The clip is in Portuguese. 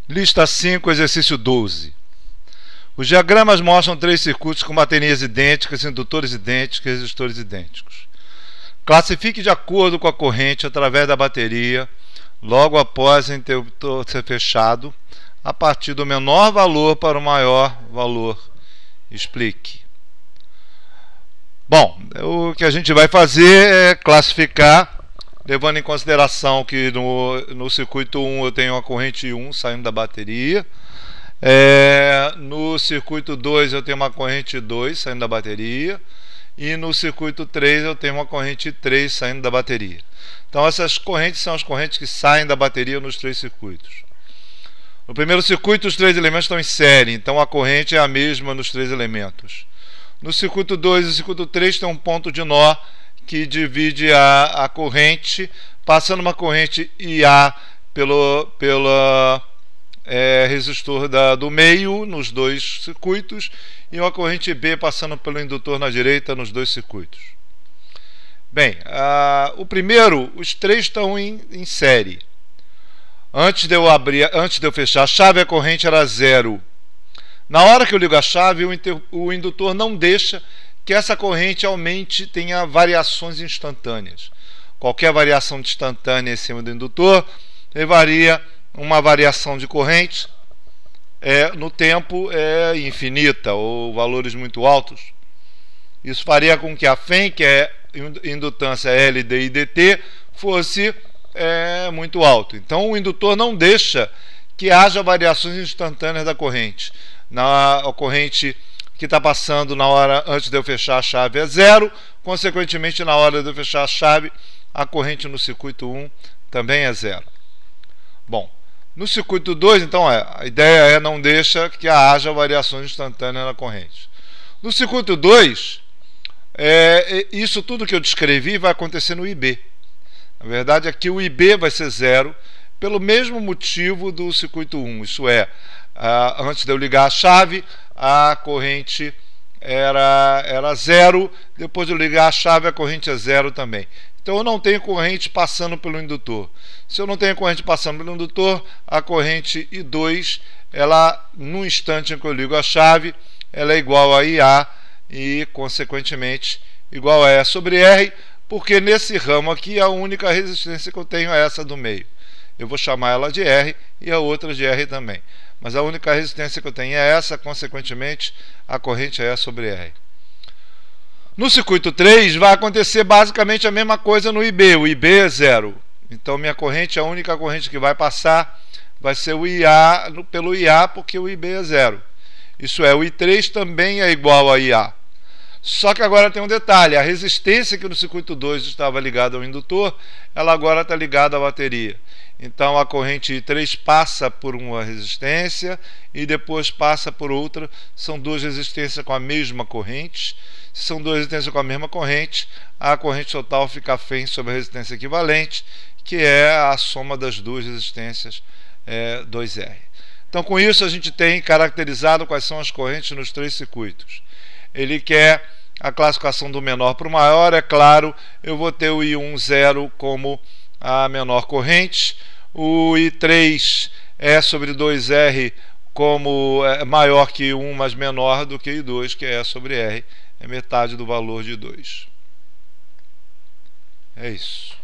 Lista 5, exercício 12. Os diagramas mostram três circuitos com baterias idênticas, indutores idênticos e resistores idênticos. Classifique de acordo com a corrente através da bateria, logo após o interruptor ser fechado, a partir do menor valor para o maior valor. Explique. Bom, o que a gente vai fazer é classificar, levando em consideração que no circuito 1 eu tenho uma corrente 1 saindo da bateria. No circuito 2 eu tenho uma corrente 2 saindo da bateria. E no circuito 3 eu tenho uma corrente 3 saindo da bateria. Então essas correntes são as correntes que saem da bateria nos três circuitos. No primeiro circuito os três elementos estão em série, então a corrente é a mesma nos três elementos. No circuito 2 e circuito 3 tem um ponto de nó que divide a corrente, passando uma corrente IA pelo resistor do meio nos dois circuitos e uma corrente B passando pelo indutor na direita nos dois circuitos. Bem, o primeiro, os três estão em série. Antes de eu fechar a chave, a corrente era 0. Na hora que eu ligo a chave, o indutor não deixa que essa corrente aumente, tenha variações instantâneas. Qualquer variação instantânea em cima do indutor levaria uma variação de corrente no tempo infinita ou valores muito altos. Isso faria com que a FEM, que é indutância L, D e DT, fosse muito alto. Então o indutor não deixa que haja variações instantâneas da corrente. A corrente que está passando na hora antes de eu fechar a chave é 0, consequentemente na hora de eu fechar a chave a corrente no circuito 1 também é 0. Bom, no circuito 2 então a ideia é não deixa que haja variações instantâneas na corrente. No circuito 2 isso tudo que eu descrevi vai acontecer no IB. Na verdade aqui o IB vai ser 0 pelo mesmo motivo do circuito 1, isso é, antes de eu ligar a chave a corrente era 0, depois de eu ligar a chave a corrente é 0 também. Então eu não tenho corrente passando pelo indutor. Se eu não tenho corrente passando pelo indutor, a corrente I2, ela, no instante em que eu ligo a chave, ela é igual a IA e, consequentemente, igual a E sobre R, porque nesse ramo aqui a única resistência que eu tenho é essa do meio. Eu vou chamar ela de R e a outra de R também. Mas a única resistência que eu tenho é essa, consequentemente, a corrente é E sobre R. No circuito 3 vai acontecer basicamente a mesma coisa no IB. O IB é 0. Então minha corrente, a única corrente que vai passar vai ser o IA pelo IA, porque o IB é 0. Isso é, o I3 também é igual a IA. Só que agora tem um detalhe, a resistência que no circuito 2 estava ligada ao indutor, ela agora está ligada à bateria. Então a corrente I3 passa por uma resistência e depois passa por outra. São duas resistências com a mesma corrente. Se são duas resistências com a mesma corrente, a corrente total fica FEM sobre a resistência equivalente, que é a soma das duas resistências 2R. Então com isso a gente tem caracterizado quais são as correntes nos três circuitos. Ele quer a classificação do menor para o maior, é claro, eu vou ter o I1 0 como a menor corrente, o I3 E sobre 2R como maior que I1, mas menor do que I2, que é E sobre R, é metade do valor de 2. É isso.